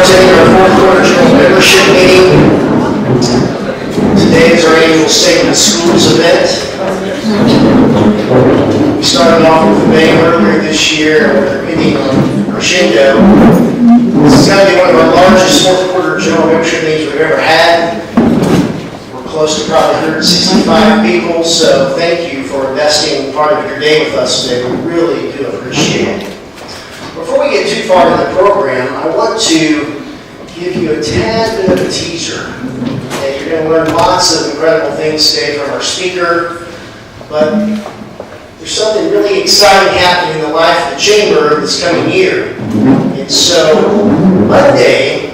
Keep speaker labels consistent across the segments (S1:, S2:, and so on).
S1: attending our fourth quarter general membership meeting. Today is our annual Statement of Schools event. We started off with the May earlier this year with a meeting on Crescendo. This is going to be one of our largest fourth quarter general membership meetings we've ever had. We're close to probably 165 people, so thank you for investing part of your day with us today. We really do appreciate it. Before we get too far into the program, I want to give you a tad bit of a teaser. Okay, you're going to learn lots of incredible things today from our speaker, but there's something really exciting happening in the life of the Chamber this coming year. And so, Monday,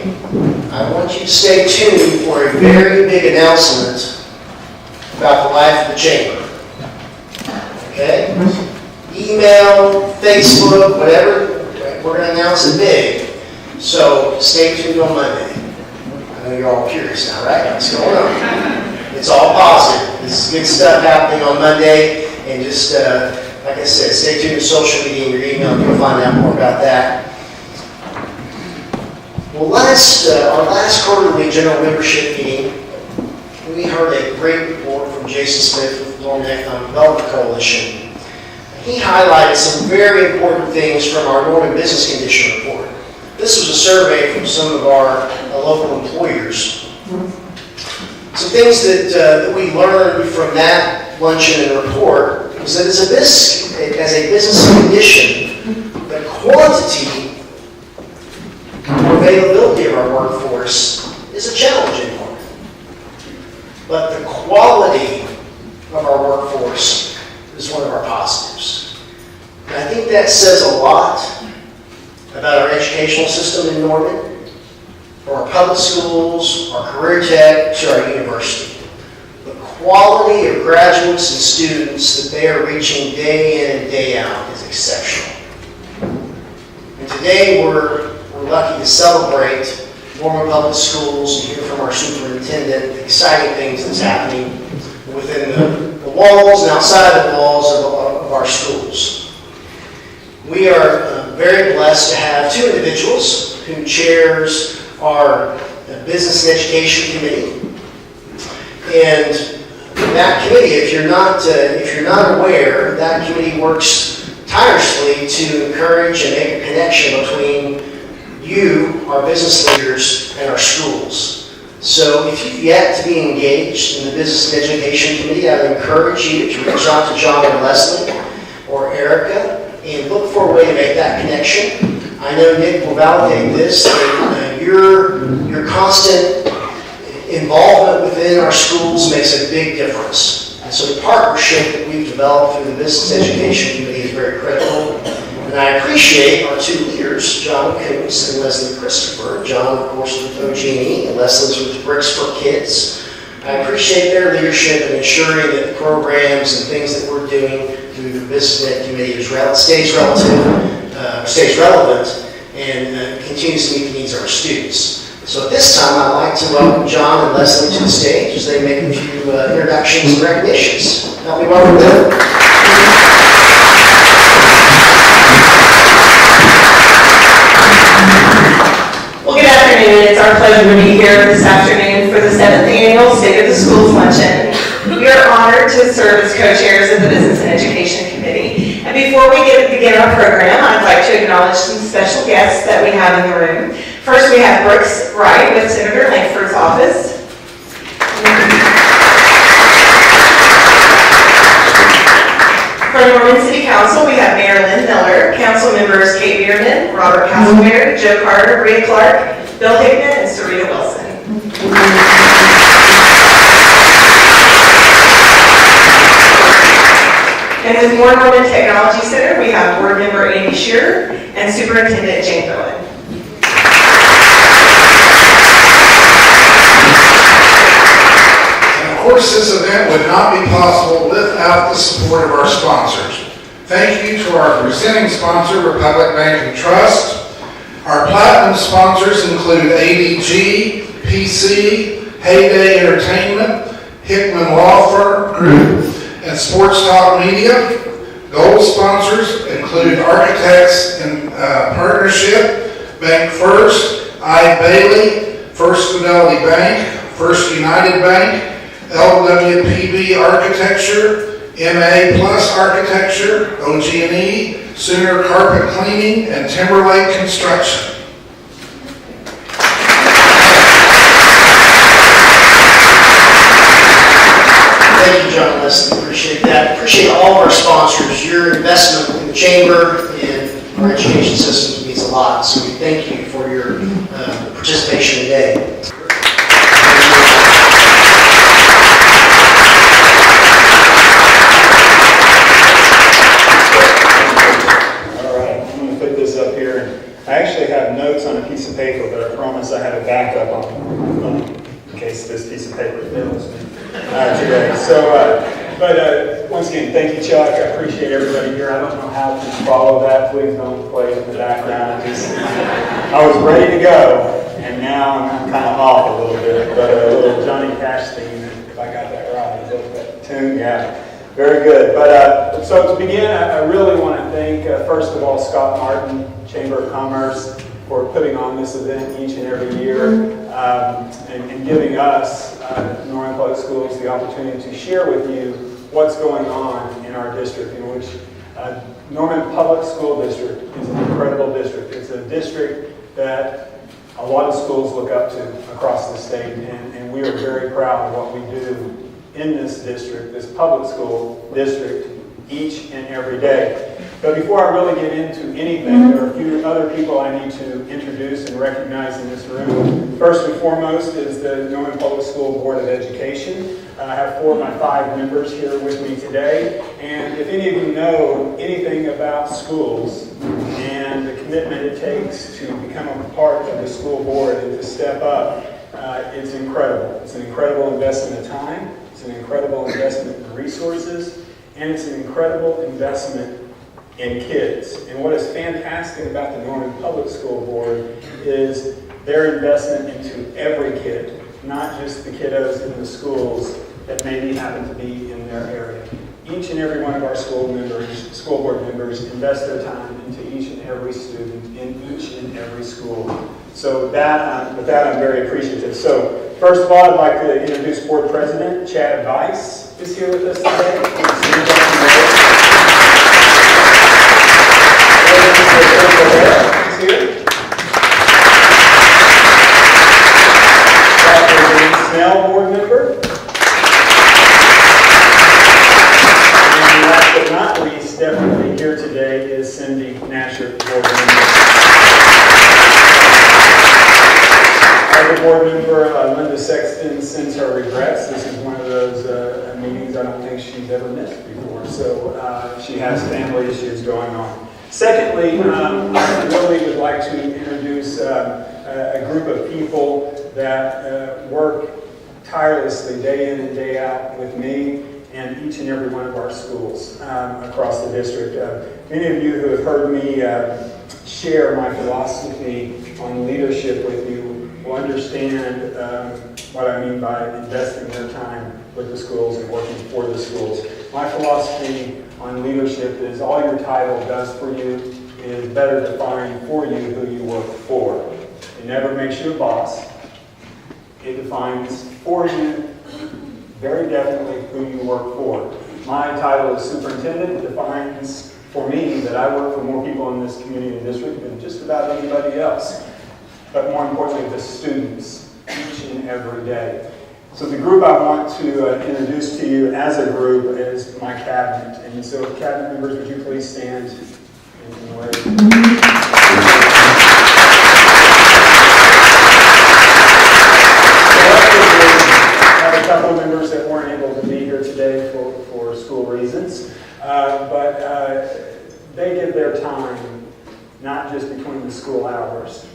S1: I want you to stay tuned for a very big announcement about the life of the Chamber. Okay? Email, Facebook, whatever. We're going to announce it big, so stay tuned on Monday. I know you're all curious now, right? What's going on? It's all positive. This is good stuff happening on Monday, and just, like I said, stay tuned to social media and your email, and you'll find out more about that. Well, our last quarterly general membership meeting, we heard a great report from Jason Smith with the Norman Economic Development Coalition. He highlighted some very important things from our Norman Business Condition Report. This was a survey from some of our local employers. Some things that we learned from that luncheon and report was that as a business condition, the quantity or availability of our workforce is a challenge anymore. But the quality of our workforce is one of our positives. And I think that says a lot about our educational system in Norman, from our public schools, our career tech, to our university. The quality of graduates and students that they are reaching day in and day out is exceptional. And today we're lucky to celebrate Norman Public Schools and hear from our superintendent the exciting things that's happening within the walls and outside the walls of our schools. We are very blessed to have two individuals who chairs our Business and Education Committee. And that committee, if you're not aware, that committee works tirelessly to encourage and make a connection between you, our business leaders, and our schools. So if you've yet to be engaged in the Business and Education Committee, I would encourage you to reach out to John or Leslie or Erica and look for a way to make that connection. I know Nick will validate this, that your constant involvement within our schools makes a big difference. And so the partnership that we've developed through the Business Education Committee is very critical. And I appreciate our two leaders, John Coombs and Leslie Christopher. John, of course, with OG&E, and Leslie's with Bricks for Kids. I appreciate their leadership in ensuring that the programs and things that we're doing through the Business Ed Committee stays relevant and continues to meet the needs of our students. So at this time, I'd like to welcome John and Leslie to the stage as they make a few introductions and recognitions. Help me welcome them.
S2: Well, good afternoon. It's our pleasure to be here this afternoon for the 7th Annual State of the Schools Luncheon. We are honored to serve as co-chairs of the Business and Education Committee. And before we begin our program, I'd like to acknowledge some special guests that we have in the room. First, we have Brooks Wright with Senator Lankford's office. From Norman City Council, we have Mayor Lynn Miller, council members Kate Bierman, Robert Castleberry, Joe Carter, Bria Clark, Bill Hickman, and Sarita Wilson. And with Moore Norman Technology Center, we have board member Amy Shearer and Superintendent Jane Bowen.
S3: Of course, this event would not be possible without the support of our sponsors. Thank you to our presenting sponsor, Republic Bank and Trust. Our platinum sponsors include ADG, PC, Heyday Entertainment, Hickman Law Firm Group, and Sports Talk Media. Gold sponsors include Architects in Partnership, Bank First, I. Bailey, First Fidelity Bank, First United Bank, LWPB Architecture, MA Plus Architecture, OG&E, Sooner Carpet Cleaning, and Timberlake Construction.
S1: Thank you, John Leslie. Appreciate that. Appreciate all of our sponsors. Your investment in the chamber and our education system means a lot. So we thank you for your participation today.
S4: I actually have notes on a piece of paper, but I promise I have a backup on in case this piece of paper fails me today. But once again, thank you, Chuck. I appreciate everybody here. I don't know how to follow that. Please don't play it in the background. I was ready to go, and now I'm kind of off a little bit. But a little Johnny Cash theme, if I got that right. Is that that tune? Yeah. Very good. But so to begin, I really want to thank, first of all, Scott Martin, Chamber of Commerce, for putting on this event each and every year and giving us, Norman Public Schools, the opportunity to share with you what's going on in our district, in which Norman Public School District is an incredible district. It's a district that a lot of schools look up to across the state, and we are very proud of what we do in this district, this public school district, each and every day. But before I really get into anything, there are a few other people I need to introduce and recognize in this room. First and foremost is the Norman Public School Board of Education. I have 4 of my 5 members here with me today. And if any of you know anything about schools and the commitment it takes to become a part of the school board and to step up, it's incredible. It's an incredible investment of time. It's an incredible investment in resources. And it's an incredible investment in kids. And what is fantastic about the Norman Public School Board is their investment into every kid, not just the kiddos in the schools that maybe happen to be in their area. Each and every one of our school board members invest their time into each and every student in each and every school. So with that, I'm very appreciative. So first of all, I'd like to introduce Board President Chad Weiss is here with us today. He's here. Dr. Snell, board member. And last but not least, definitely here today is Cindy Nasher, board member. Other board member, Linda Sexton, sends her regrets. This is one of those meetings I don't think she's ever missed before. So she has family issues going on. Secondly, I really would like to introduce a group of people that work tirelessly day in and day out with me and each and every one of our schools across the district. Many of you who have heard me share my philosophy on leadership with you will understand what I mean by investing their time with the schools and working for the schools. My philosophy on leadership is all your title does for you is better define for you who you work for. It never makes you a boss. It defines for you very definitely who you work for. My title as superintendent. It defines for me that I work for more people in this community and district than just about anybody else. But more importantly, the students each and every day. So the group I want to introduce to you as a group is my cabinet. And so cabinet members, would you please stand and wave? I have a couple of members that weren't able to be here today for school reasons. But they give their time, not just between the school hours,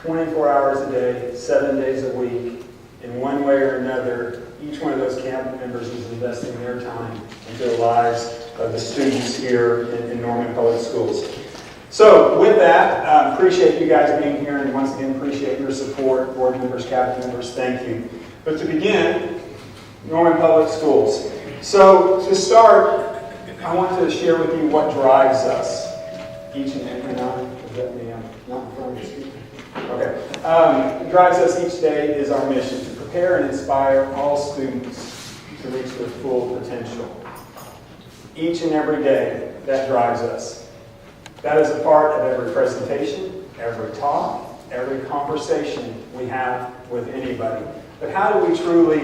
S4: 24 hours a day, 7 days a week. In one way or another, each one of those cabinet members is investing their time into the lives of the students here in Norman Public Schools. So with that, appreciate you guys being here, and once again, appreciate your support, board members, cabinet members, thank you. But to begin, Norman Public Schools. So to start, I want to share with you what drives us each and every night. Is that me? I'm not in front of the speaker. Okay. Drives us each day is our mission to prepare and inspire all students to reach their full potential. Each and every day, that drives us. That is a part of every presentation, every talk, every conversation we have with anybody. But how do we truly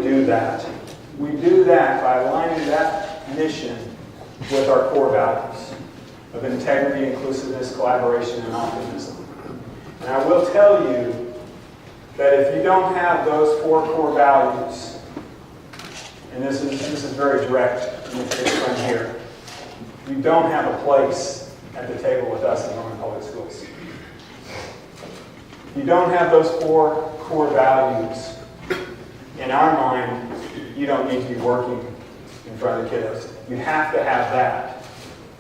S4: do that? We do that by aligning that mission with our core values of integrity, inclusiveness, collaboration, and optimism. And I will tell you that if you don't have those 4 core values, and this is very direct in the case right here, you don't have a place at the table with us in Norman Public Schools. You don't have those 4 core values. In our mind, you don't need to be working in front of the kiddos. You have to have that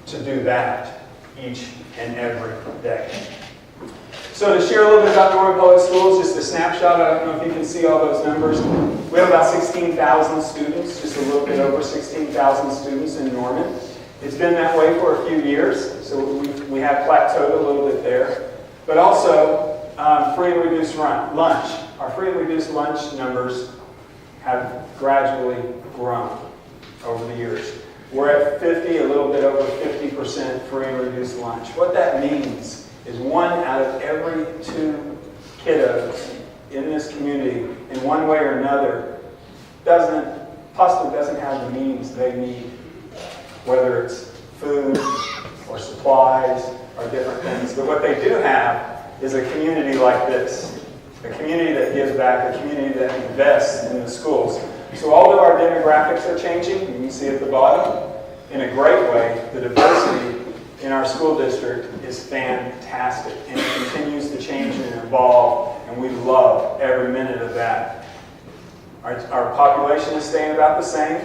S4: to do that each and every day. So to share a little bit about Norman Public Schools, just a snapshot. I don't know if you can see all those numbers. We have about 16,000 students, just a little bit over 16,000 students in Norman. It's been that way for a few years, so we have plateaued a little bit there. But also, free and reduced lunch. Our free and reduced lunch numbers have gradually grown over the years. We're at 50, a little bit over 50% free and reduced lunch. What that means is 1 out of every 2 kiddos in this community, in one way or another, possibly doesn't have the means they need, whether it's food or supplies or different things. But what they do have is a community like this, a community that gives back, a community that invests in the schools. So although our demographics are changing, you can see at the bottom, in a great way, the diversity in our school district is fantastic, and it continues to change and evolve, and we love every minute of that. Our population is staying about the same.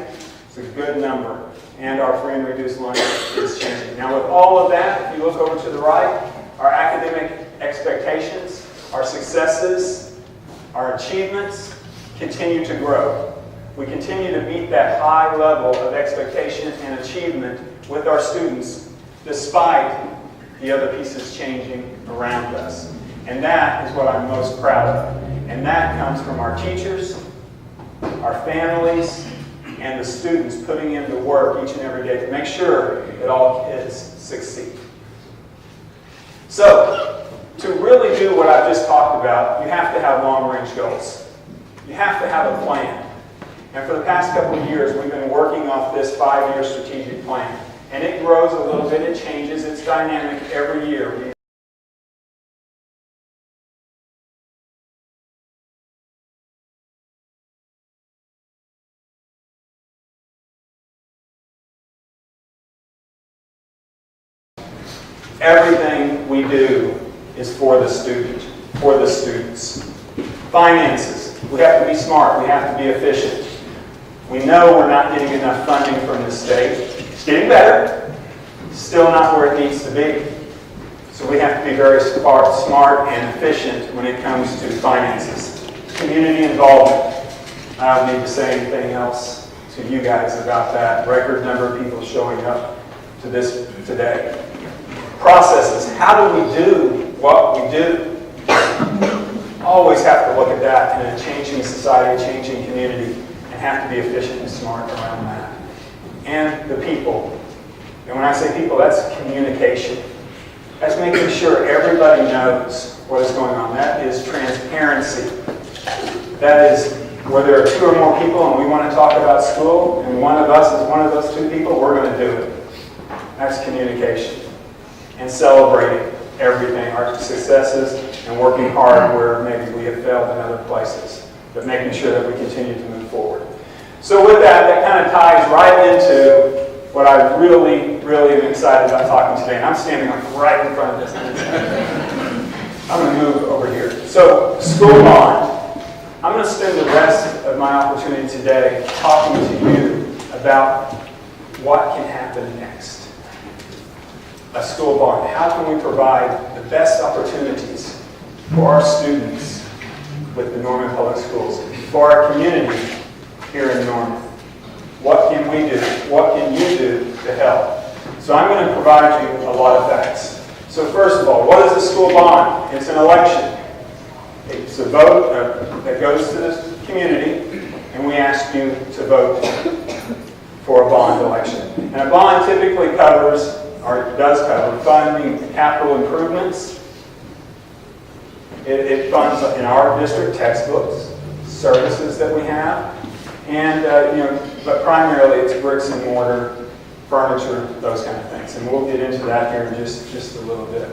S4: It's a good number, and our free and reduced lunch is changing. Now with all of that, if you look over to the right, our academic expectations, our successes, our achievements continue to grow. We continue to meet that high level of expectation and achievement with our students, despite the other pieces changing around us. And that is what I'm most proud of. And that comes from our teachers, our families, and the students putting in the work each and every day to make sure that all kids succeed. So, to really do what I've just talked about, you have to have long-range goals. You have to have a plan. And for the past couple of years, we've been working off this 5-year strategic plan. And it grows a little bit, it changes, it's dynamic every year. Everything we do is for the student, for the students. Finances. We have to be smart. We have to be efficient. We know we're not getting enough funding from the state. It's getting better. Still not where it needs to be. So we have to be very smart and efficient when it comes to finances. Community involvement. I don't need to say anything else to you guys about that. Record number of people showing up to this today. Processes. How do we do what we do? Always have to look at that in a changing society, a changing community, and have to be efficient and smart around that. And the people. And when I say people, that's communication. That's making sure everybody knows what is going on. That is transparency. That is where there are 2 or more people and we want to talk about school, and one of us is one of those 2 people, we're going to do it. That's communication. And celebrating everything, our successes, and working hard where maybe we have failed in other places, but making sure that we continue to move forward. So with that kind of ties right into what I really am excited about talking today. And I'm standing right in front of this. I'm going to move over here. So, school bond. I'm going to spend the rest of my opportunity today talking to you about what can happen next. A school bond. How can we provide the best opportunities for our students with the Norman Public Schools, for our community here in Norman? What can we do? What can you do to help? So I'm going to provide you a lot of facts. So first of all, what is a school bond? It's an election. It's a vote that goes to the community, and we ask you to vote for a bond election. And a bond typically covers, or does cover, funding capital improvements. It funds, in our district, textbooks, services that we have, and but primarily it's bricks and mortar, furniture, those kind of things. And we'll get into that here in just a little bit.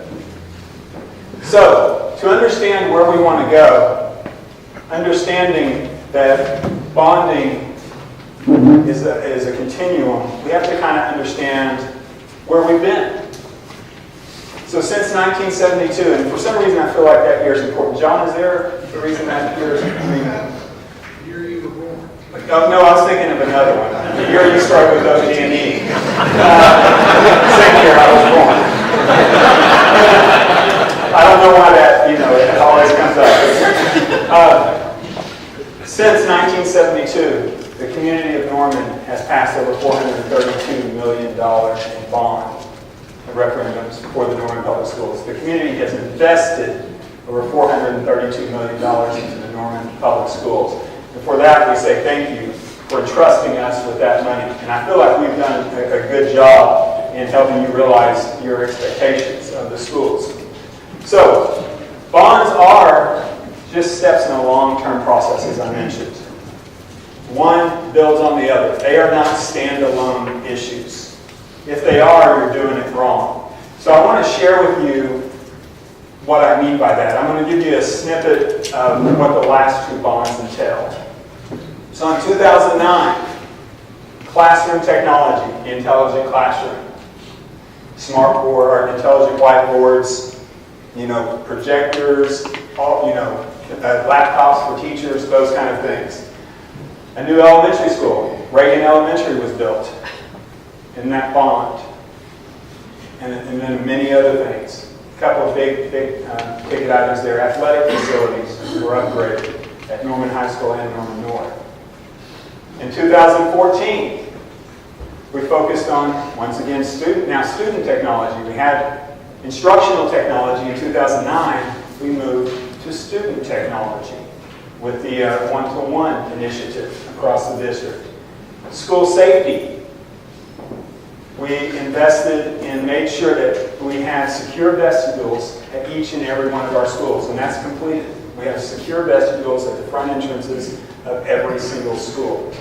S4: So, to understand where we want to go, understanding that bonding is a continuum, we have to kind of understand where we've been. So since 1972, and for some reason I feel like that year is important. John, is there a reason that year is important?
S3: Year you were born.
S4: Oh, no, I was thinking of another one. The year you started with OG&E. Same year I was born. I don't know why that, it always comes up. Since 1972, the community of Norman has passed over $432 million in bond referendums for the Norman Public Schools. The community has invested over $432 million into the Norman Public Schools. And for that, we say thank you for entrusting us with that money. And I feel like we've done a good job in helping you realize your expectations of the schools. So, bonds are just steps in a long-term process, as I mentioned. One builds on the other. They are not standalone issues. If they are, you're doing it wrong. So I want to share with you what I mean by that. I'm going to give you a snippet of what the last two bonds entail. So in 2009, classroom technology, the intelligent classroom, smart board, intelligent whiteboards, projectors, laptops for teachers, those kind of things. A new elementary school, Reagan Elementary, was built in that bond. And then many other things. A couple of big ticket items there. Athletic facilities were upgraded at Norman High School and Norman North. In 2014, we focused on, once again, student technology. We had instructional technology in 2009. We moved to student technology with the one-to-one initiative across the district. School safety. We invested and made sure that we had secure vestibules at each and every one of our schools, and that's completed. We have secure vestibules at the front entrances of every single school.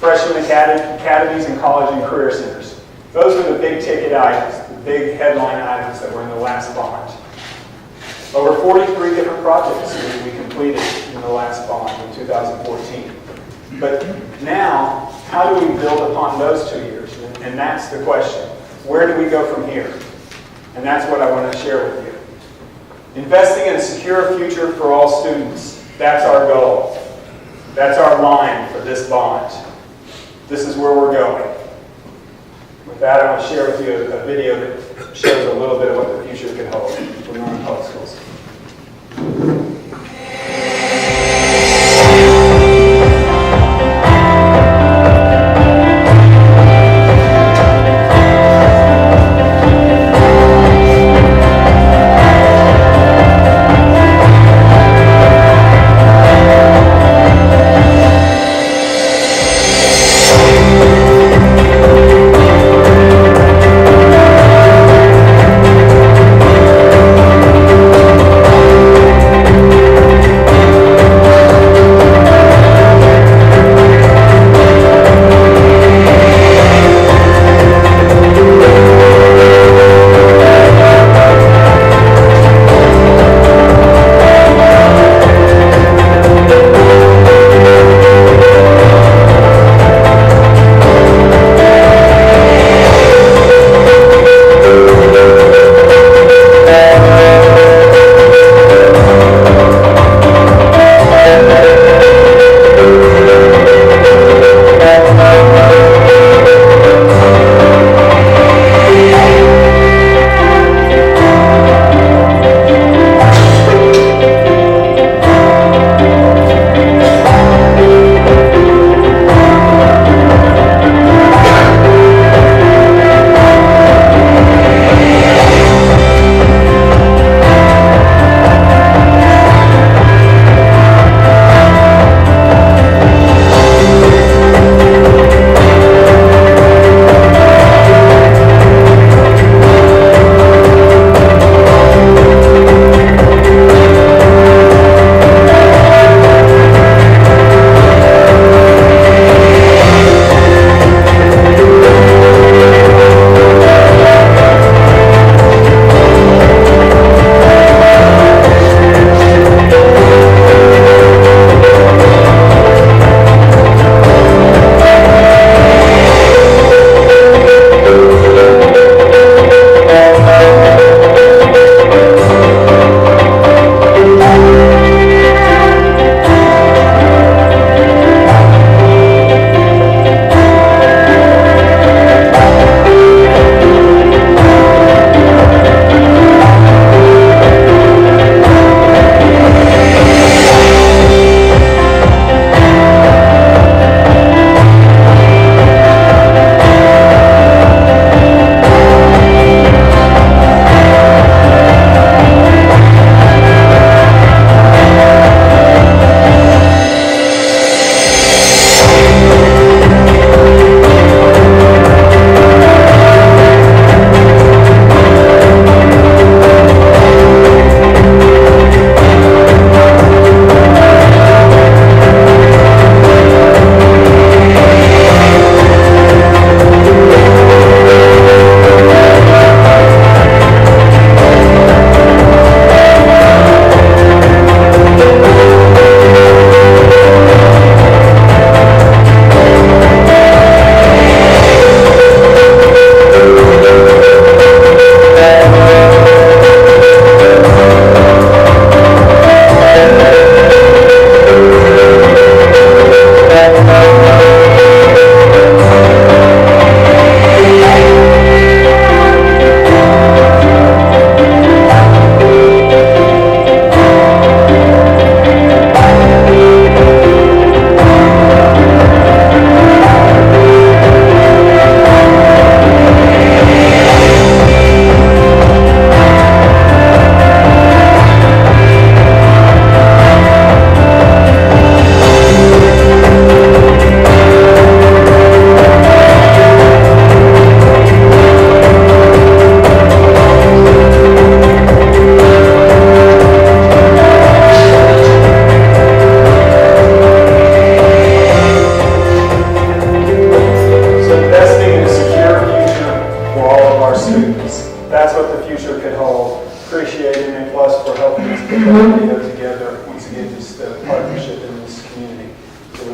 S4: Freshman academies and college and career centers. Those are the big ticket items, the big headline items that were in the last bond. Over 43 different projects we completed in the last bond in 2014. But now, how do we build upon those 2 years? And that's the question. Where do we go from here? And that's what I want to share with you. Investing in a secure future for all students. That's our goal. That's our line for this bond. This is where we're going. With that, I want to share with you a video that shows a little bit of what the future can hold for Norman Public Schools.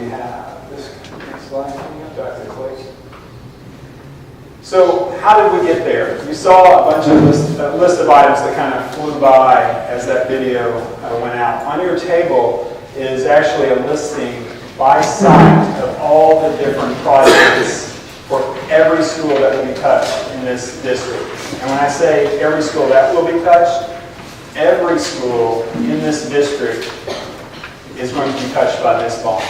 S4: we have this next slide coming up. Do I have to click? So how did we get there? You saw a bunch of list of items that kind of flew by as that video went out. On your table is actually a listing by site of all the different projects for every school that will be touched in this district. And when I say every school that will be touched, every school in this district is going to be touched by this bond.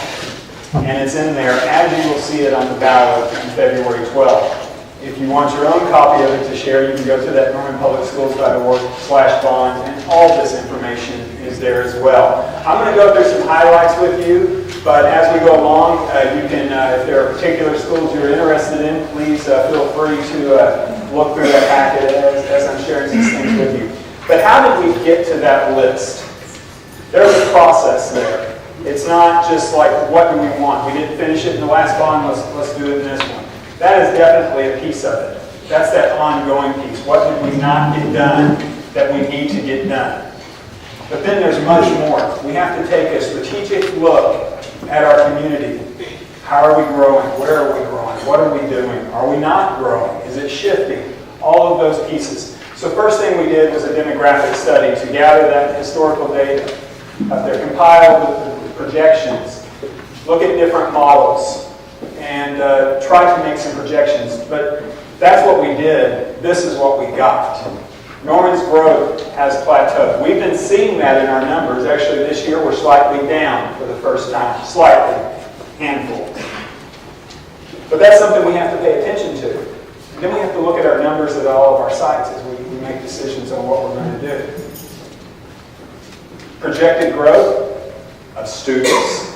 S4: And it's in there as you will see it on the ballot on February 12th. If you want your own copy of it to share, you can go to that normanpublicschools.org/bond, and all this information is there as well. I'm going to go through some highlights with you, but as we go along, you can, if there are particular schools you're interested in, please feel free to look through that packet as I'm sharing these things with you. But how did we get to that list? There's a process there. It's not just like, what do we want? We didn't finish it in the last bond, let's do it in this one. That is definitely a piece of it. That's that ongoing piece. What did we not get done that we need to get done? But then there's much more. We have to take a strategic look at our community. How are we growing? Where are we growing? What are we doing? Are we not growing? Is it shifting? All of those pieces. So first thing we did was a demographic study to gather that historical data. They're compiled with projections. Look at different models and try to make some projections. But that's what we did. This is what we got. Norman's growth has plateaued. We've been seeing that in our numbers. Actually, this year we're slightly down for the first time. Slightly. Handful. But that's something we have to pay attention to. And then we have to look at our numbers at all of our sites as we make decisions on what we're going to do. Projected growth of students,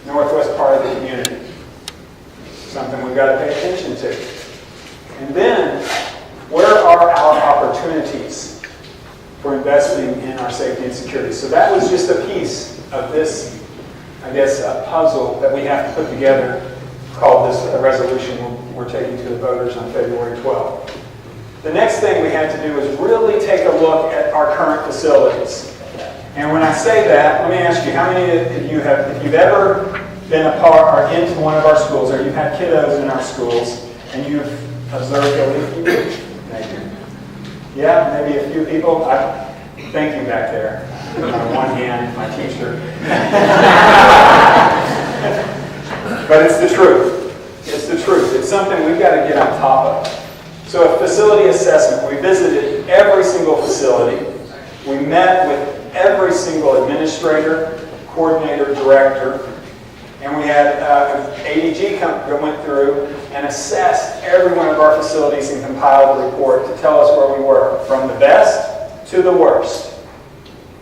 S4: northwest part of the community. Something we've got to pay attention to. And then, where are our opportunities for investing in our safety and security? So that was just a piece of this, I guess, a puzzle that we have to put together called this resolution we're taking to the voters on February 12th. The next thing we had to do is really take a look at our current facilities. And when I say that, let me ask you, how many of you have, if you've ever been a part or into one of our schools, or you've had kiddos in our schools, and you've observed maybe, yeah, maybe a few people. Thank you back there. On one hand, my teacher. But it's the truth. It's the truth. It's something we've got to get on top of. So a facility assessment. We visited every single facility. We met with every single administrator, coordinator, director, and we had an ADG that went through and assessed every one of our facilities and compiled a report to tell us where we were, from the best to the worst,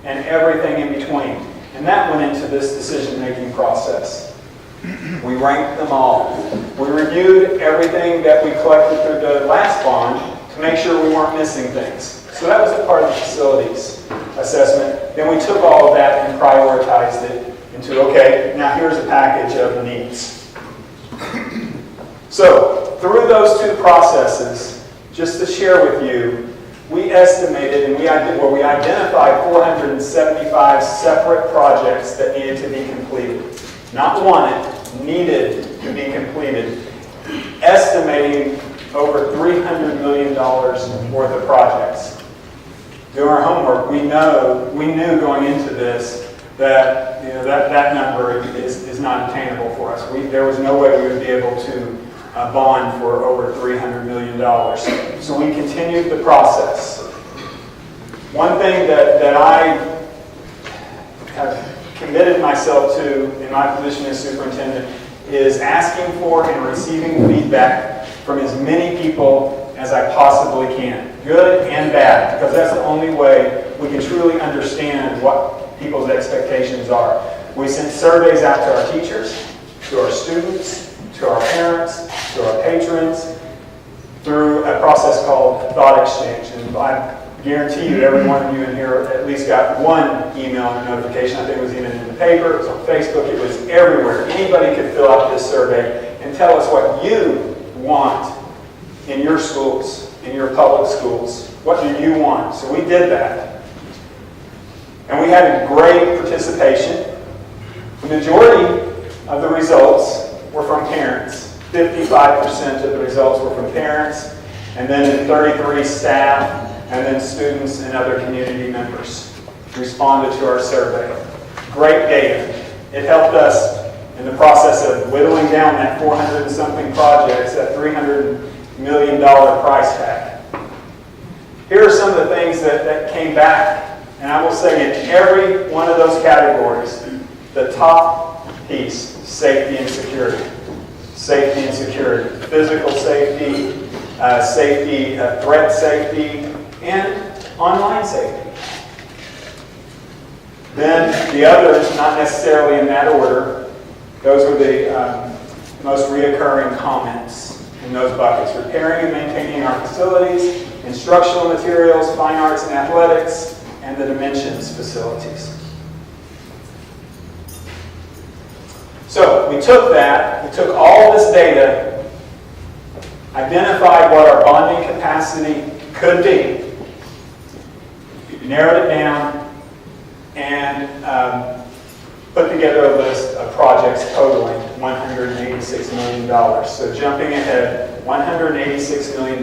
S4: and everything in between. And that went into this decision-making process. We ranked them all. We reviewed everything that we collected through the last bond to make sure we weren't missing things. So that was a part of the facilities assessment. Then we took all of that and prioritized it into, okay, now here's a package of needs. So through those two processes, just to share with you, we estimated and we identified 475 separate projects that needed to be completed. Not wanted, needed to be completed. Estimating over $300 million worth of projects. Doing our homework, we knew going into this that that number is not attainable for us. There was no way we would be able to bond for over $300 million. So we continued the process. One thing that I have committed myself to in my position as superintendent is asking for and receiving feedback from as many people as I possibly can, good and bad, because that's the only way we can truly understand what people's expectations are. We sent surveys out to our teachers, to our students, to our parents, to our patrons, through a process called Thought Exchange. And I guarantee you every one of you in here at least got one email notification. I think it was even in the paper, it was on Facebook, it was everywhere. Anybody could fill out this survey and tell us what you want in your schools, in your public schools. What do you want? So we did that. And we had a great participation. The majority of the results were from parents. 55% of the results were from parents, and then 33 staff, and then students and other community members responded to our survey. Great data. It helped us in the process of whittling down that 400 and something projects, that $300 million price tag. Here are some of the things that came back, and I will say in every one of those categories, the top piece, safety and security. Safety and security. Physical safety, threat safety, and online safety. Then the others, not necessarily in that order, those were the most reoccurring comments in those buckets. Repairing and maintaining our facilities, instructional materials, fine arts and athletics, and the Dimensions facilities. So we took all this data, identified what our bonding capacity could be, narrowed it down, and put together a list of projects totaling $186 million. So jumping ahead, $186 million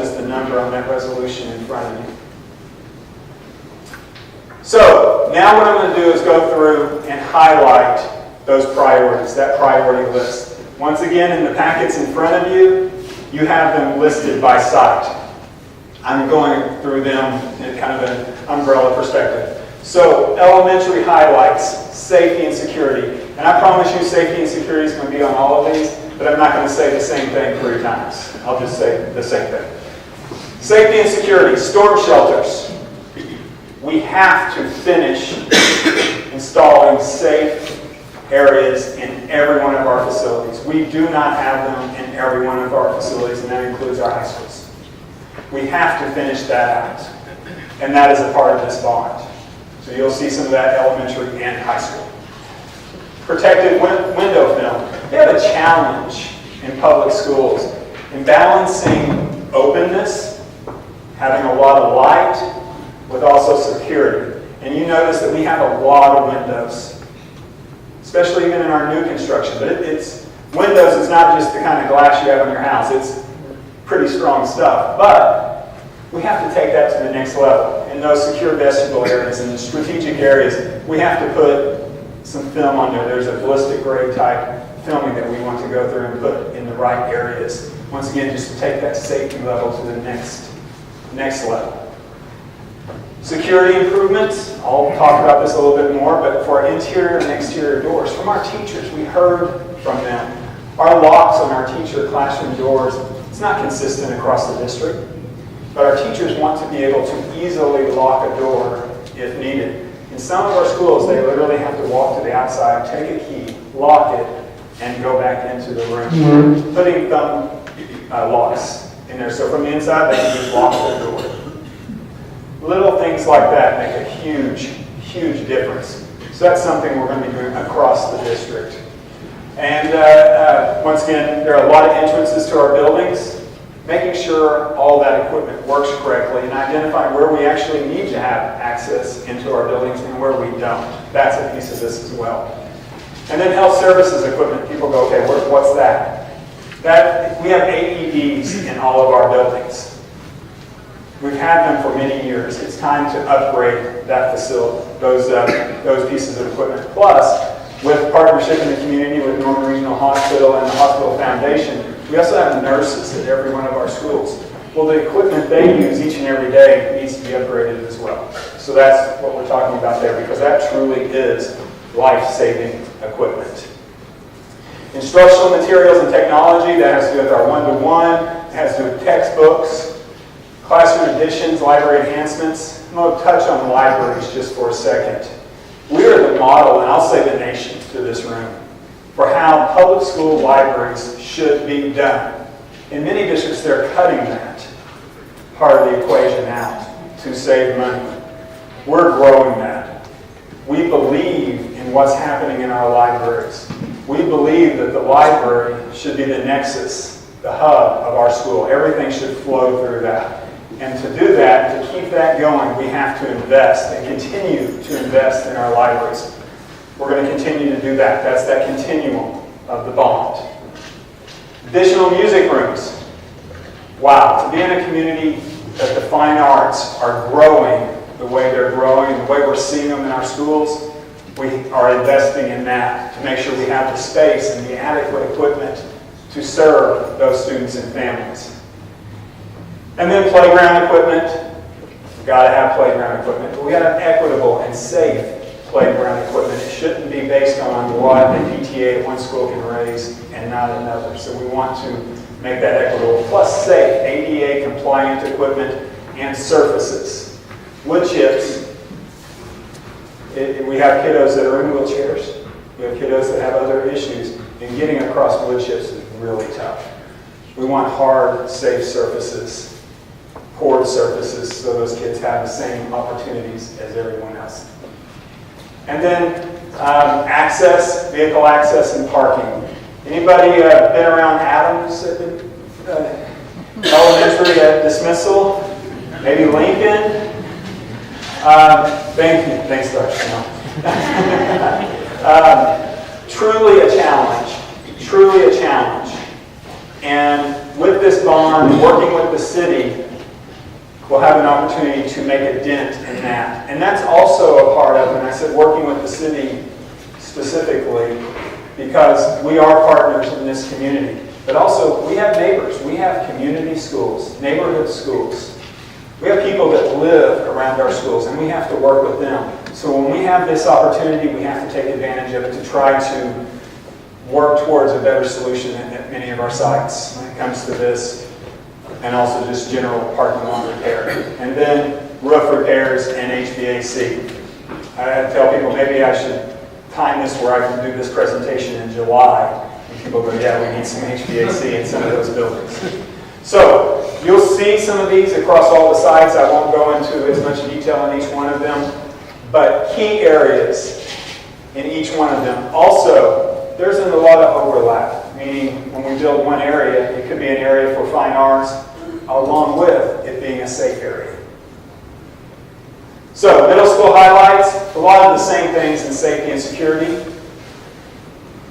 S4: is the number on that resolution in front of you. So now what I'm going to do is go through and highlight those priorities, that priority list. Once again, in the packets in front of you, you have them listed by site. I'm going through them in kind of an umbrella perspective. So, elementary highlights, safety and security. And I promise you safety and security is going to be on all of these, but I'm not going to say the same thing 3 times. I'll just say the same thing. Safety and security, storm shelters. We have to finish installing safe areas in every one of our facilities. We do not have them in every one of our facilities, and that includes our high schools. We have to finish that out, and that is a part of this bond. So you'll see some of that elementary and high school. Protected window film. We have a challenge in public schools in balancing openness, having a lot of light, with also security. And you notice that we have a lot of windows, especially even in our new construction. But it's windows is not just the kind of glass you have in your house. It's pretty strong stuff. But we have to take that to the next level. In those secure vestibule areas and the strategic areas, we have to put some film on there. There's a ballistic grade type filming that we want to go through and put in the right areas. Once again, just to take that safety level to the next level. Security improvements. I'll talk about this a little bit more, but for our interior and exterior doors, from our teachers, we heard from them. Our locks on our teacher classroom doors, it's not consistent across the district. But our teachers want to be able to easily lock a door if needed. In some of our schools, they literally have to walk to the outside, take a key, lock it, and go back into the room. Putting thumb locks in there. So from the inside, they can just lock the door. Little things like that make a huge, huge difference. So that's something we're going to be doing across the district. And once again, there are a lot of entrances to our buildings. Making sure all that equipment works correctly and identifying where we actually need to have access into our buildings and where we don't. That's a piece of this as well. And then health services equipment. People go, okay, what's that? We have AEDs in all of our buildings. We've had them for many years. It's time to upgrade that facility, those pieces of equipment. Plus, with partnership in the community with Norman Regional Hospital and the Hospital Foundation, we also have nurses at every one of our schools. Well, the equipment they use each and every day needs to be upgraded as well. So that's what we're talking about there, because that truly is life-saving equipment. Instructional materials and technology, that has to do with our one-to-one, it has to do with textbooks, classroom additions, library enhancements. I'm going to touch on libraries just for a second. We are the model, and I'll say the nation to this room, for how public school libraries should be done. In many districts, they're cutting that part of the equation out to save money. We're growing that. We believe in what's happening in our libraries. We believe that the library should be the nexus, the hub of our school. Everything should flow through that. And to do that, to keep that going, we have to invest and continue to invest in our libraries. We're going to continue to do that. That's that continuum of the bond. Additional music rooms. Wow, to be in a community that the fine arts are growing the way they're growing, the way we're seeing them in our schools, we are investing in that to make sure we have the space and the adequate equipment to serve those students and families. And then playground equipment. We've got to have playground equipment, but we got to have equitable and safe playground equipment. It shouldn't be based on what the PTA at one school can raise and not another. So we want to make that equitable, plus safe, ADA compliant equipment and surfaces. Wood chips. We have kiddos that are in wheelchairs. We have kiddos that have other issues, and getting across wood chips is really tough. We want hard, safe surfaces, poured surfaces, so those kids have the same opportunities as everyone else. And then access, vehicle access and parking. Anybody been around Adams at the elementary at dismissal? Maybe Lincoln? Thank you. Thanks, Dr. Truly a challenge. Truly a challenge. And with this bond, working with the city, we'll have an opportunity to make a dent in that. And that's also a part of, and I said working with the city specifically, because we are partners in this community. But also, we have neighbors. We have community schools, neighborhood schools. We have people that live around our schools, and we have to work with them. So when we have this opportunity, we have to take advantage of it to try to work towards a better solution at many of our sites when it comes to this, and also just general parking lot repair. And then roof repairs and HVAC. I tell people maybe I should time this where I can do this presentation in July. And people go, yeah, we need some HVAC in some of those buildings. So you'll see some of these across all the sites. I won't go into as much detail in each one of them, but key areas in each one of them. Also, there's a lot of overlap, meaning when we build one area, it could be an area for fine arts, along with it being a safe area. So, middle school highlights, a lot of the same things in safety and security.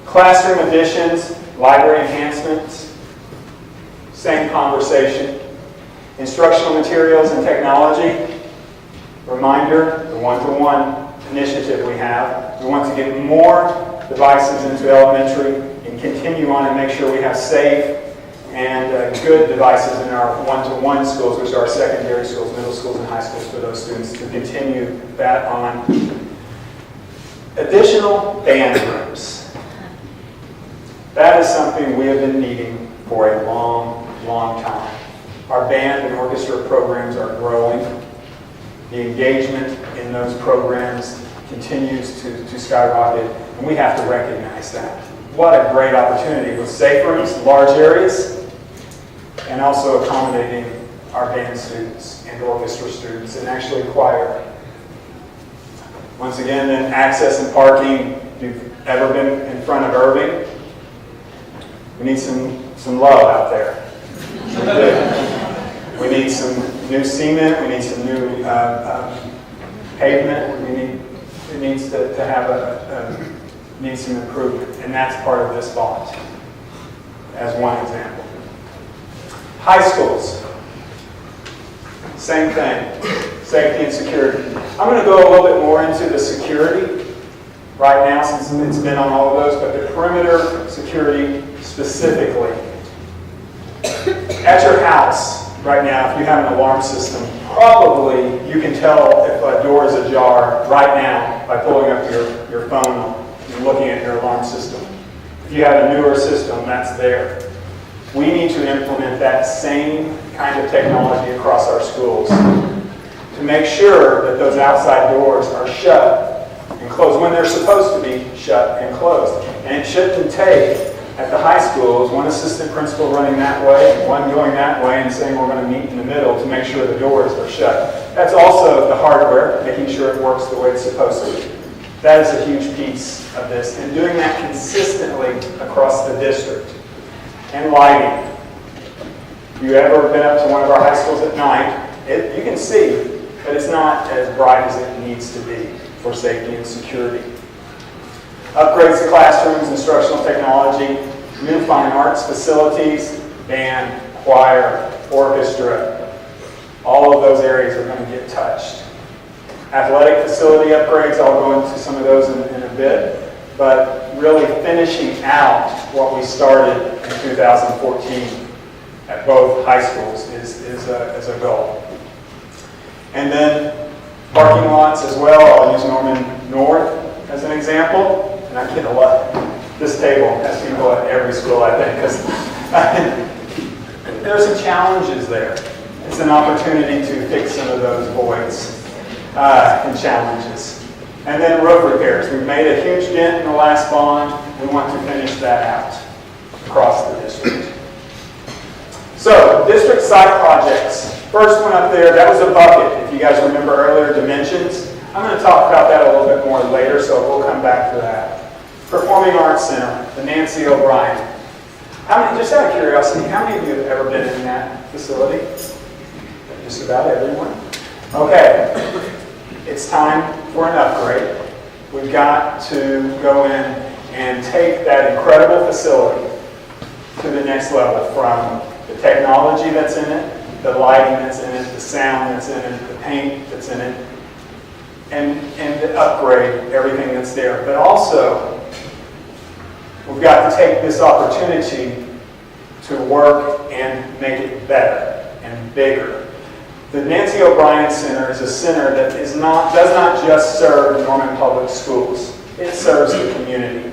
S4: Classroom additions, library enhancements, same conversation. Instructional materials and technology. Reminder, the one-to-one initiative we have. We want to get more devices into elementary and continue on and make sure we have safe and good devices in our one-to-one schools, which are our secondary schools, middle schools, and high schools for those students, to continue that on. Additional band rooms. That is something we have been needing for a long time. Our band and orchestra programs are growing. The engagement in those programs continues to skyrocket, and we have to recognize that. What a great opportunity with safe rooms, large areas, and also accommodating our band students and orchestra students, and actually choir. Once again, then access and parking. If you've ever been in front of Irving, we need some love out there. We need some new cement. We need some new pavement. It needs to have needs some improvement, and that's part of this bond, as one example. High schools, same thing, safety and security. I'm going to go a little bit more into the security right now, since it's been on all of those, but the perimeter security specifically. At your house right now, if you have an alarm system, probably you can tell if a door is ajar right now by pulling up your phone and looking at your alarm system. If you have a newer system, that's there. We need to implement that same kind of technology across our schools to make sure that those outside doors are shut and closed when they're supposed to be shut and closed. And it shouldn't take, at the high schools, one assistant principal running that way, one going that way, and saying we're going to meet in the middle to make sure the doors are shut. That's also the hardware, making sure it works the way it's supposed to. That is a huge piece of this, and doing that consistently across the district. And lighting. If you've ever been up to one of our high schools at night, you can see, but it's not as bright as it needs to be for safety and security. upgrades to classrooms, instructional technology, new fine arts facilities, band, choir, orchestra. All of those areas are going to get touched. Athletic facility upgrades, I'll go into some of those in a bit, but really finishing out what we started in 2014 at both high schools is a goal. And then parking lots as well. I'll use Norman North as an example, and I get a lot. This table has people at every school, I think, because there's some challenges there. It's an opportunity to fix some of those voids and challenges. And then roof repairs. We've made a huge dent in the last bond. We want to finish that out across the district. So, district site projects. First one up there, that was a bucket. If you guys remember earlier, dimensions. I'm going to talk about that a little bit more later, so we'll come back to that. Performing Arts Center, the Nancy O'Brien. Just out of curiosity, how many of you have ever been in that facility? Just about everyone. Okay, it's time for an upgrade. We've got to go in and take that incredible facility to the next level, from the technology that's in it, the lighting that's in it, the sound that's in it, the paint that's in it, and upgrade everything that's there. But also, we've got to take this opportunity to work and make it better and bigger. The Nancy O'Brien Center is a center that does not just serve Norman Public Schools. It serves the community.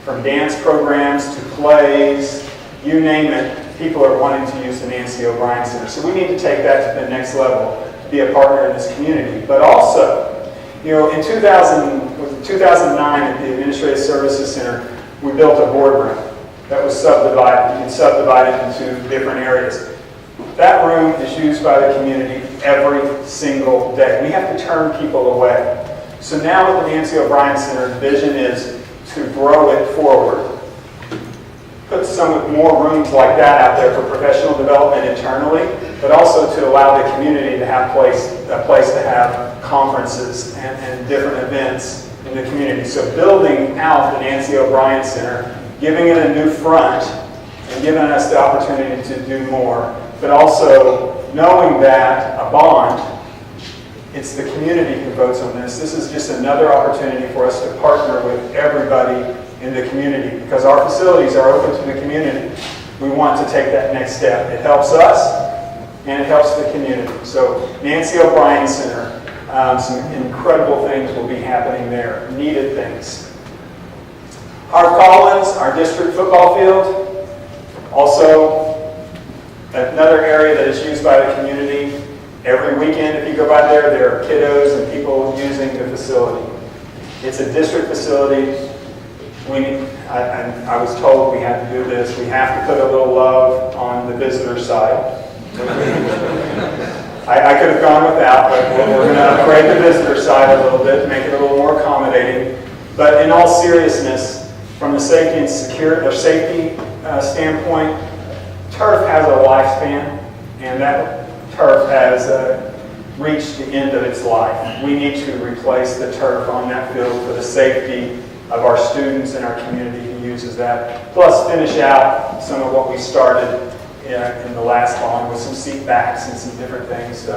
S4: From dance programs to plays, you name it, people are wanting to use the Nancy O'Brien Center. So we need to take that to the next level, to be a partner in this community. But also, in 2009 at the Administrative Services Center, we built a boardroom that was subdivided. You can subdivide it into different areas. That room is used by the community every single day. We have to turn people away. So now at the Nancy O'Brien Center, the vision is to grow it forward. Put some more rooms like that out there for professional development internally, but also to allow the community to have a place to have conferences and different events in the community. So building out the Nancy O'Brien Center, giving it a new front, and giving us the opportunity to do more, but also knowing that a bond, it's the community who votes on this. This is just another opportunity for us to partner with everybody in the community, because our facilities are open to the community. We want to take that next step. It helps us, and it helps the community. So Nancy O'Brien Center, some incredible things will be happening there, needed things. Harv Collins, our district football field, also another area that is used by the community. Every weekend, if you go by there, there are kiddos and people using the facility. It's a district facility. I was told we had to do this. We have to put a little love on the visitor side. I could have gone without, but we're going to upgrade the visitor side a little bit, make it a little more accommodating. But in all seriousness, from the safety and safety standpoint, turf has a lifespan, and that turf has reached the end of its life. We need to replace the turf on that field for the safety of our students and our community who uses that. Plus finish out some of what we started in the last bond with some seat backs and some different things to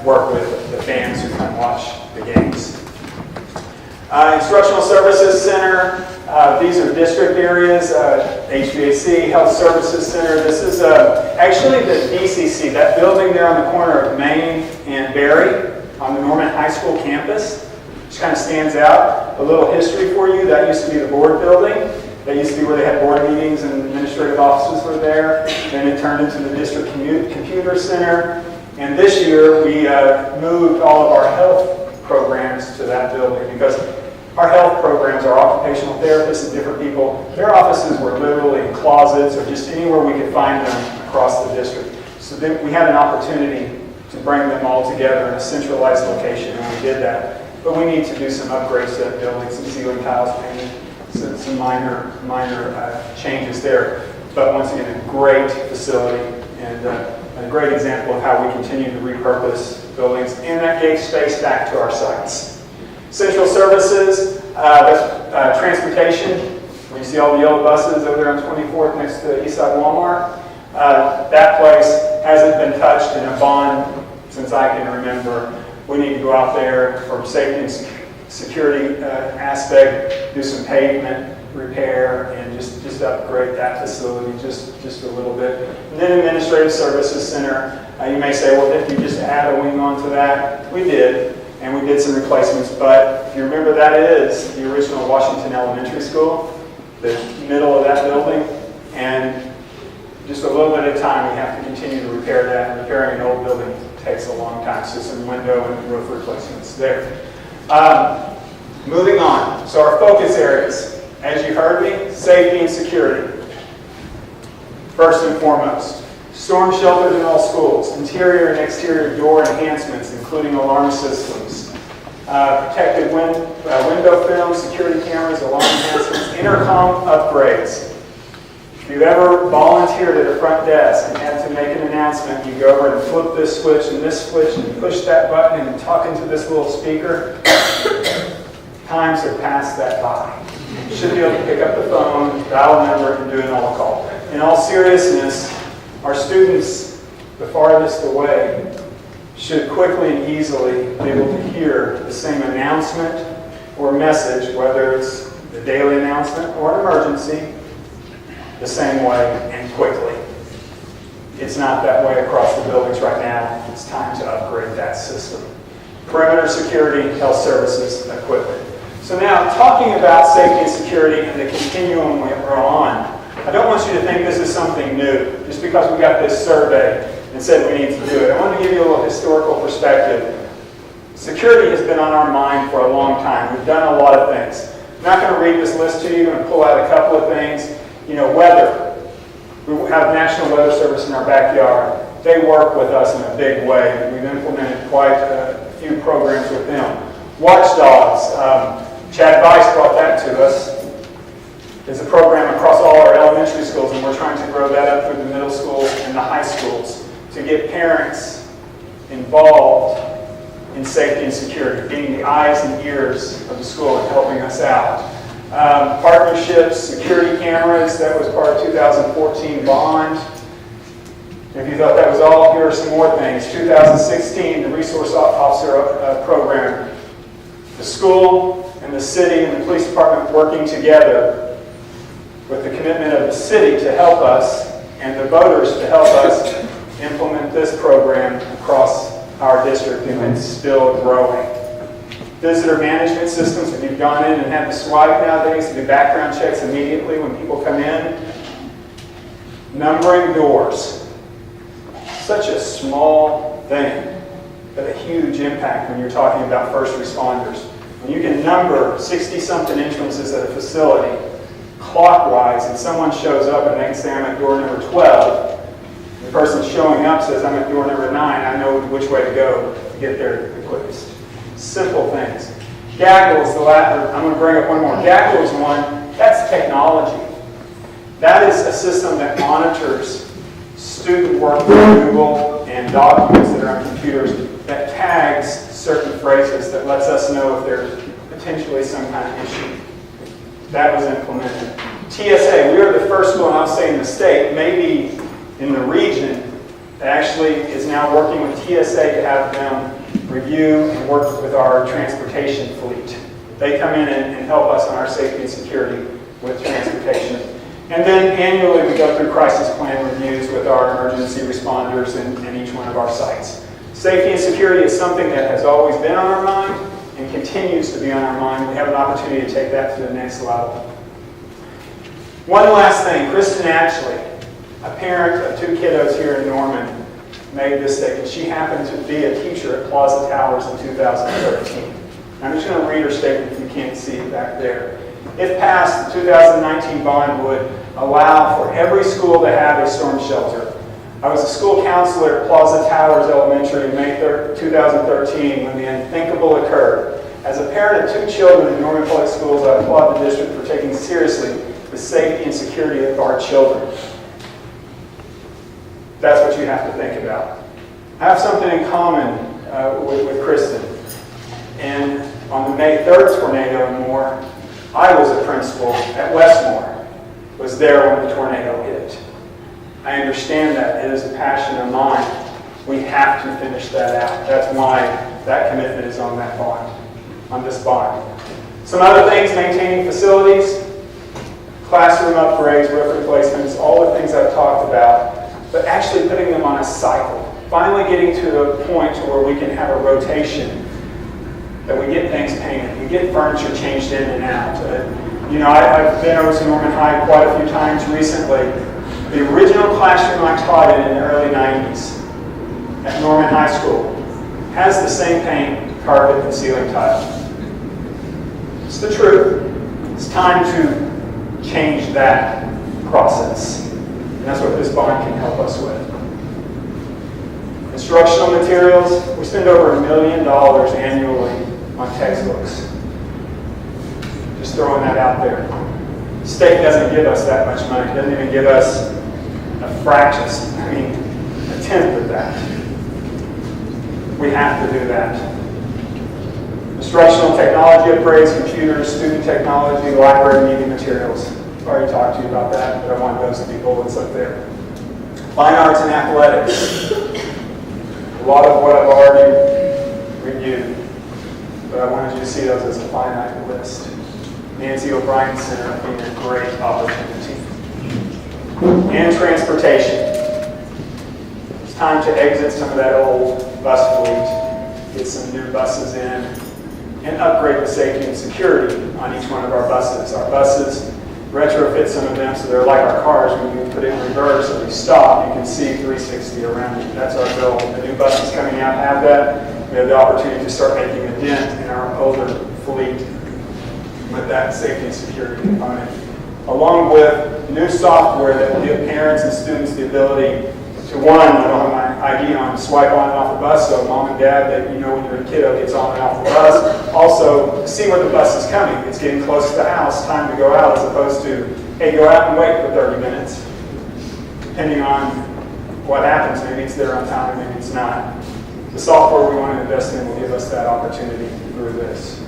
S4: work with the fans who come watch the games. Instructional Services Center, these are district areas, HVAC, Health Services Center. This is actually the DCC, that building there on the corner of Main and Berry on the Norman High School campus, which kind of stands out. A little history for you, that used to be the board building. That used to be where they had board meetings and administrative offices were there. Then it turned into the district computer center. And this year we moved all of our health programs to that building, because our health programs, our occupational therapists and different people, their offices were literally in closets or just anywhere we could find them across the district. So then we had an opportunity to bring them all together in a centralized location, and we did that. But we need to do some upgrades to that building, some ceiling tiles painted, some minor changes there. But once again, a great facility and a great example of how we continue to repurpose buildings, and that gave space back to our sites. Central Services, That's transportation. Where you see all the yellow buses over there on 24th next to Eastside Walmart. That place hasn't been touched in a bond since I can remember. We need to go out there for safety and security aspect, do some pavement repair, and just upgrade that facility just a little bit. And then Administrative Services Center. You may say, well, did you just add a wing onto that? We did, and we did some replacements. But if you remember, that is the original Washington Elementary School, the middle of that building, and just a little bit at a time, we have to continue to repair that. And repairing an old building takes a long time, so some window and roof replacements there. Moving on, so our focus areas. As you heard me, safety and security. First and foremost, storm shelters in all schools, interior and exterior door enhancements, including alarm systems, protected window film, security cameras, alarm enhancements, intercom upgrades. If you've ever volunteered at a front desk and had to make an announcement, you go over and flip this switch and this switch and push that button and talk into this little speaker, times have passed that by. You should be able to pick up the phone, dial a number, and do an all call. In all seriousness, our students, the farthest away, should quickly and easily be able to hear the same announcement or message, whether it's the daily announcement or an emergency, the same way and quickly. It's not that way across the buildings right now. It's time to upgrade that system. Perimeter security, health services, equipment. So now, talking about safety and security and the continuum we're on, I don't want you to think this is something new, just because we got this survey and said we need to do it. I want to give you a little historical perspective. Security has been on our mind for a long time. We've done a lot of things. I'm not going to read this list to you. I'm going to pull out a couple of things. Weather. We have National Weather Service in our backyard. They work with us in a big way. We've implemented quite a few programs with them. Watchdogs. Chad Weiss brought that to us. There's a program across all our elementary schools, and we're trying to grow that up through the middle schools and the high schools to get parents involved in safety and security, being the eyes and ears of the school and helping us out. Partnerships, security cameras, that was part of 2014 bond. If you thought that was all, here are some more things. 2016, the Resource Officer Program. The school and the city and the police department working together with the commitment of the city to help us and the voters to help us implement this program across our district, and it's still growing. Visitor management systems, if you've gone in and had to swipe nowadays to do background checks immediately when people come in. Numbering doors. Such a small thing, but a huge impact when you're talking about first responders. When you can number 60-something entrances at a facility clockwise, and someone shows up and they say, I'm at door number 12, the person showing up says, I'm at door number 9, I know which way to go to get there the quickest. Simple things. Gaggle is the last, I'm going to bring up one more. Gaggle is one, that's technology. That is a system that monitors student work with Google and documents that are on computers that tags certain phrases that lets us know if there's potentially some kind of issue. That was implemented. TSA, we are the first school, and I'll say in the state, maybe in the region, that actually is now working with TSA to have them review and work with our transportation fleet. They come in and help us on our safety and security with transportation. And then annually we go through crisis plan reviews with our emergency responders in each one of our sites. Safety and security is something that has always been on our mind and continues to be on our mind. We have an opportunity to take that to the next level. One last thing, Kristen Ashley, a parent of 2 kiddos here in Norman, made this statement. She happened to be a teacher at Plaza Towers in 2013. I'm just going to read her statement if you can't see it back there. If passed, the 2019 bond would allow for every school to have a storm shelter. I was a school counselor at Plaza Towers Elementary in May 2013 when the unthinkable occurred. As a parent of 2 children in Norman Public Schools, I applaud the district for taking seriously the safety and security of our children. That's what you have to think about. I have something in common with Kristen. And On the May 3rd tornado in Moore, I was a principal at Westmore, was there when the tornado hit. I understand that. It is a passion of mine. We have to finish that out. That's why that commitment is on that bond, on this bond. Some other things, maintaining facilities, classroom upgrades, roof replacements, all the things I've talked about, but actually putting them on a cycle. Finally getting to a point to where we can have a rotation, that we get things painted, we get furniture changed in and out. I've been over to Norman High quite a few times recently. The original classroom I taught in the early 90s at Norman High School has the same paint, carpet, and ceiling tile. It's the truth. It's time to change that process. And that's what this bond can help us with. Instructional materials, we spend over $1 million annually on textbooks. Just throwing that out there. The state doesn't give us that much money. It doesn't even give us a fraction, a tenth of that. We have to do that. Instructional technology upgrades, computers, student technology, library media materials. I've already talked to you about that, but I want those to be bullets up there. Fine arts and athletics. A lot of what I've already reviewed, but I wanted you to see those as a finite list. Nancy O'Brien Center being a great opportunity. And transportation. It's time to exit some of that old bus fleet, get some new buses in, and upgrade the safety and security on each one of our buses. Our buses, retrofit some of them so they're like our cars. When you put it in reverse and we stop, you can see 360 around you. That's our goal. The new buses coming out have that. We have the opportunity to start making a dent in our older fleet with that safety and security component, along with new software that will give parents and students the ability to, one, I don't have my ID on, swipe on and off the bus, so mom and dad, that you know when your kiddo gets on and off the bus. Also, see where the bus is coming. It's getting close to the house, time to go out, as opposed to, hey, go out and wait for 30 minutes. Depending on what happens, maybe it's there on time, maybe it's not. The software we want to invest in will give us that opportunity through this.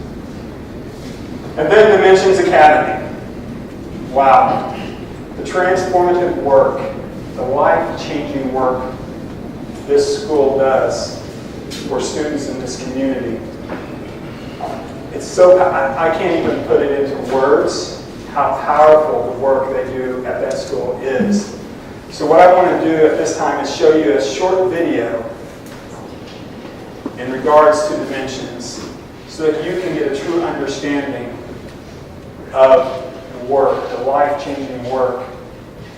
S4: And then Dimensions Academy. Wow. The transformative work, the life-changing work this school does for students in this community. It's so, I can't even put it into words how powerful the work they do at that school is. So what I want to do at this time is show you a short video in regards to Dimensions so that you can get a true understanding of the work, the life-changing work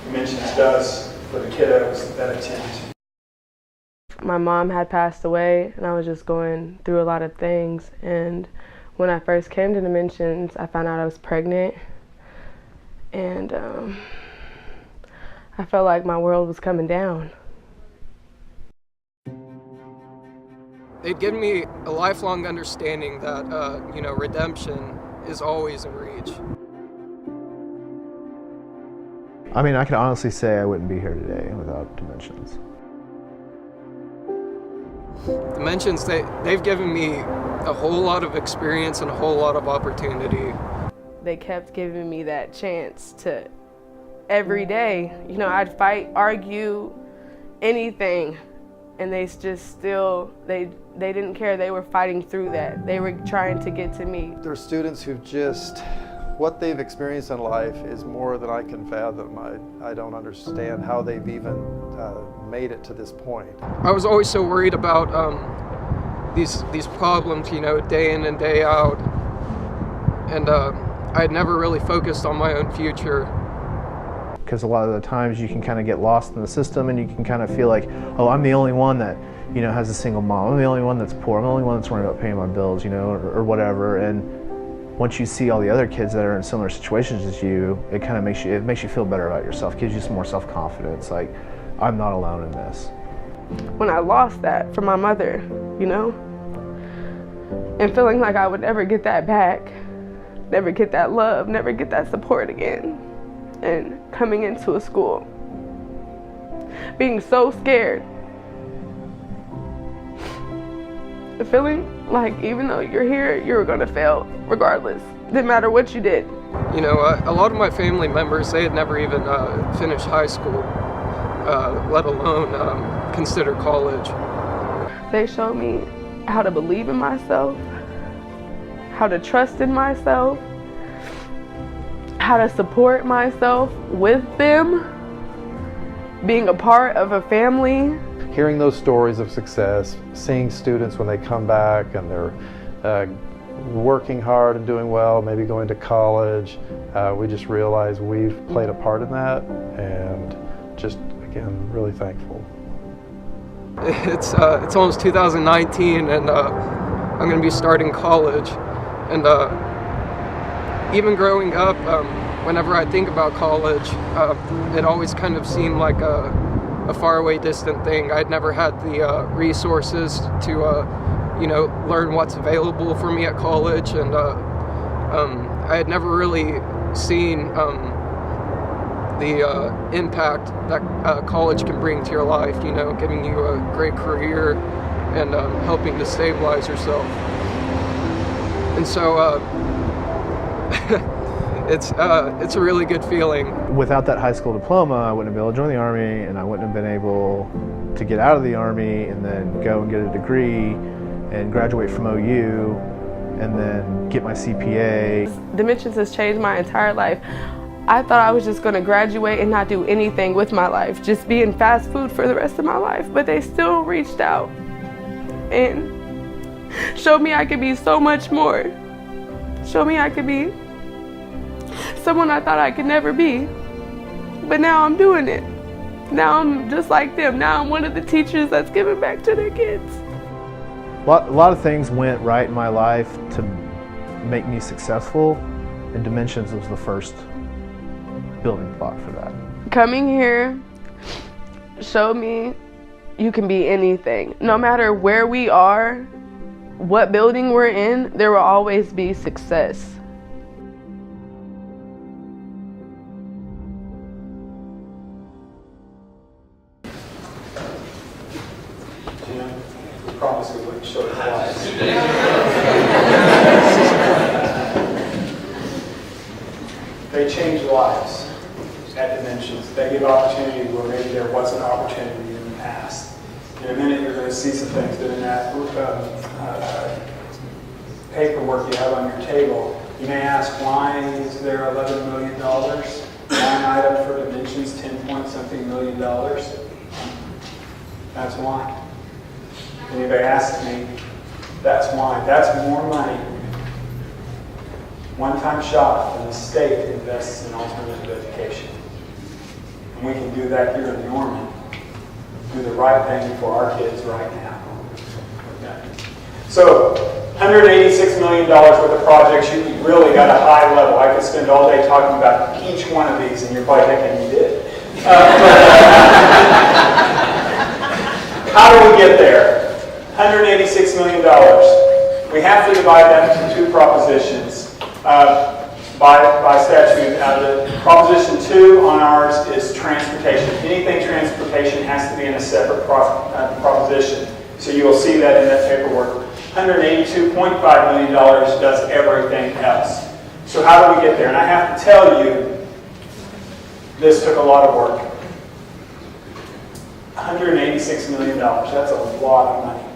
S4: Dimensions does for the kiddos that attend.
S5: My mom had passed away and I was just going through a lot of things, and when I first came to Dimensions I found out I was pregnant, and I felt like my world was coming down.
S6: They'd given me a lifelong understanding that, redemption is always in reach.
S7: I mean, I can honestly say I wouldn't be here today without Dimensions.
S6: Dimensions, they've given me a whole lot of experience and a whole lot of opportunity.
S5: They kept giving me that chance to, every day, I'd fight, argue, anything, and they just still, they didn't care. They were fighting through that. They were trying to get to me.
S8: There are students who what they've experienced in life is more than I can fathom. I don't understand how they've even made it to this point.
S6: I was always so worried about these problems, day in and day out, and I had never really focused on my own future.
S7: Because a lot of the times you can kind of get lost in the system and you can kind of feel like, oh, I'm the only one that, has a single mom. I'm the only one that's poor. I'm the only one that's worried about paying my bills, or whatever. And once you see all the other kids that are in similar situations as you, it kind of makes you feel better about yourself, gives you some more self-confidence, like, I'm not alone in this.
S5: When I lost that from my mother, and feeling like I would never get that back, never get that love, never get that support again, and coming into a school, being so scared feeling like even though you're here, you're gonna fail regardless. Didn't matter what you did.
S6: You know, a lot of my family members, they had never even finished high school, let alone consider college.
S5: They showed me how to believe in myself, how to trust in myself, how to support myself with them, being a part of a family.
S8: Hearing those stories of success, seeing students when they come back and they're working hard and doing well, maybe going to college, we just realize we've played a part in that, and just, again, really thankful.
S6: It's almost 2019, and I'm going to be starting college. And even growing up, whenever I think about college, it always kind of seemed like a faraway, distant thing. I'd never had the resources to, learn what's available for me at college, and I had never really seen the impact that college can bring to your life, giving you a great career and helping to stabilize yourself. And so it's a really good feeling.
S7: Without that high school diploma, I wouldn't have been able to join the Army, and I wouldn't have been able to get out of the Army and then go and get a degree and graduate from OU and then get my CPA.
S5: Dimensions has changed my entire life. I thought I was just going to graduate and not do anything with my life, just be in fast food for the rest of my life, but they still reached out and showed me I could be so much more. Showed me I could be someone I thought I could never be, but now I'm doing it. Now I'm just like them. Now I'm one of the teachers that's giving back to their kids.
S7: A lot of things went right in my life to make me successful, and Dimensions was the first building block for that.
S5: Coming here showed me you can be anything. No matter where we are, what building we're in, there will always be success.
S4: We promised we wouldn't show it twice. They change lives at Dimensions. They give opportunity where maybe there wasn't opportunity in the past. In a minute, you're going to see some things that in that paperwork you have on your table. You may ask, why is there $11 million? Line item for Dimensions, 10-point-something million dollars. That's why. Anybody asks me, that's why. That's more money, one-time shot, than the state invests in alternative education. And we can do that here in Norman. Do the right thing for our kids right now. Okay. So, $186 million worth of projects. You really got a high level. I could spend all day talking about each one of these, and you're probably thinking you did. How do we get there? $186 million. We have to divide that into two propositions by statute. Proposition 2 on ours is transportation. Anything transportation has to be in a separate proposition. So you will see that in that paperwork. $182.5 million does everything else. So how do we get there? And I have to tell you, this took a lot of work. $186 million, that's a lot of money.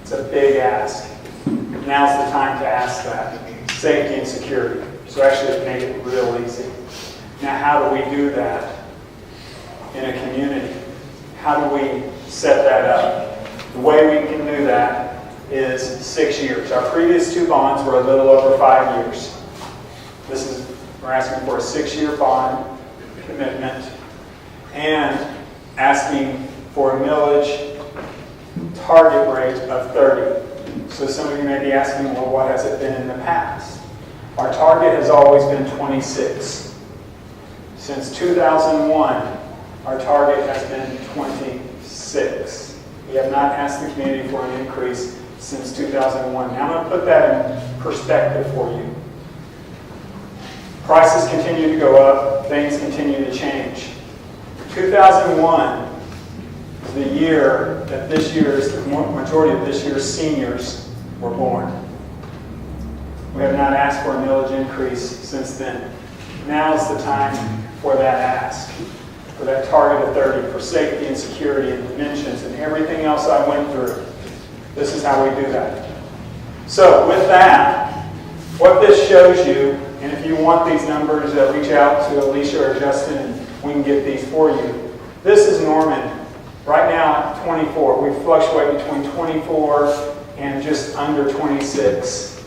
S4: It's a big ask. Now's the time to ask that. Safety and security. So actually make it real easy. Now how do we do that in a community? How do we set that up? The way we can do that is 6 years. Our previous 2 bonds were a little over 5 years. We're asking for a 6-year bond commitment and asking for a millage target rate of 30. So some of you may be asking, well, what has it been in the past? Our target has always been 26. Since 2001, our target has been 26. We have not asked the community for an increase since 2001. Now I'm going to put that in perspective for you. Prices continue to go up, things continue to change. 2001, the year that the majority of this year's seniors were born. We have not asked for a millage increase since then. Now is the time for that ask, for that target of 30, for safety and security and dimensions and everything else I went through. This is how we do that. So with that, what this shows you, and if you want these numbers, reach out to Alicia or Justin and we can get these for you. This is Norman. Right now, 24. We fluctuate between 24 and just under 26.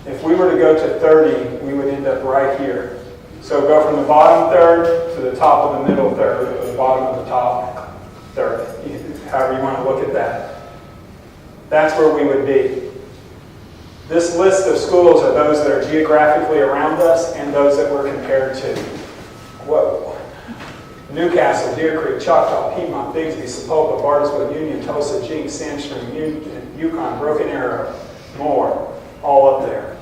S4: If we were to go to 30, we would end up right here. So go from the bottom third to the top of the middle third, or the bottom of the top third, however you want to look at that. That's where we would be. This list of schools are those that are geographically around us and those that we're compared to. Newcastle, Deer Creek, Choctaw, Piedmont, Bigsby, Sapulpa, Bartlesville, Union, Tulsa, Jinx, Sandstream, Yukon, Broken Arrow, more, all up there.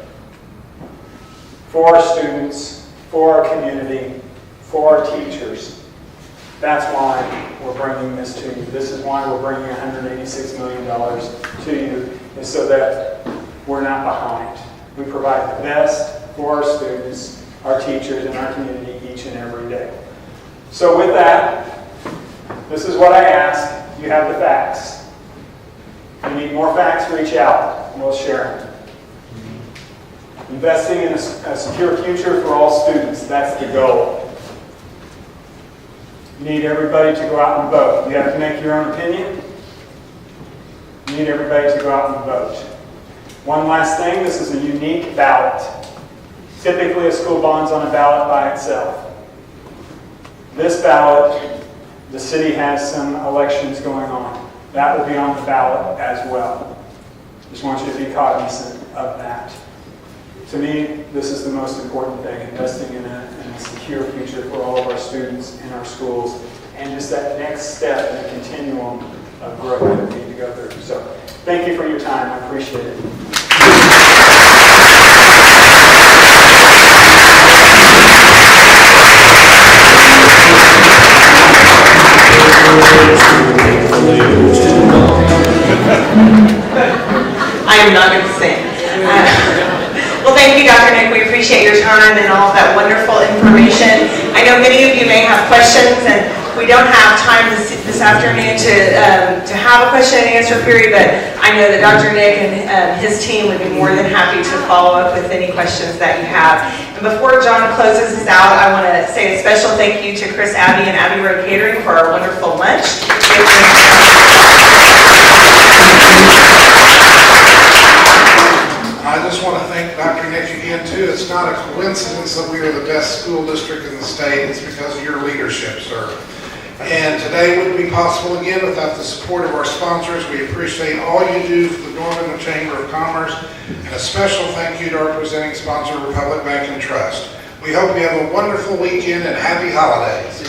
S4: For our students, for our community, for our teachers. That's why we're bringing this to you. This is why we're bringing $186 million to you, is so that we're not behind. We provide the best for our students, our teachers, and our community each and every day. So with that, this is what I ask. You have the facts. If you need more facts, reach out and we'll share them. Investing in a secure future for all students, that's the goal. You need everybody to go out and vote. You have to make your own opinion. You need everybody to go out and vote. One last thing, this is a unique ballot. Typically, a school bond's on a ballot by itself. This ballot, the city has some elections going on. That will be on the ballot as well. Just want you to be cognizant of that. To me, this is the most important thing, investing in a secure future for all of our students in our schools, and just that next step in the continuum of growth that we need to go through. So thank you for your time. I appreciate it.
S2: I am not going to sing. Well, thank you, Dr. Nick. We appreciate your time and all of that wonderful information. I know many of you may have questions, and we don't have time this afternoon to have a question and answer period, but I know that Dr. Nick and his team would be more than happy to follow up with any questions that you have. And before John closes us out, I want to say a special thank you to Chris Abbey and Abbey Road Catering for our wonderful lunch.
S3: I just want to thank Dr. Nick again, too. It's not a coincidence that we are the best school district in the state. It's because of your leadership, sir. And today wouldn't be possible again without the support of our sponsors. We appreciate all you do for the Norman Chamber of Commerce. And a special thank you to our presenting sponsor, Republic Bank and Trust. We hope you have a wonderful weekend and happy holidays.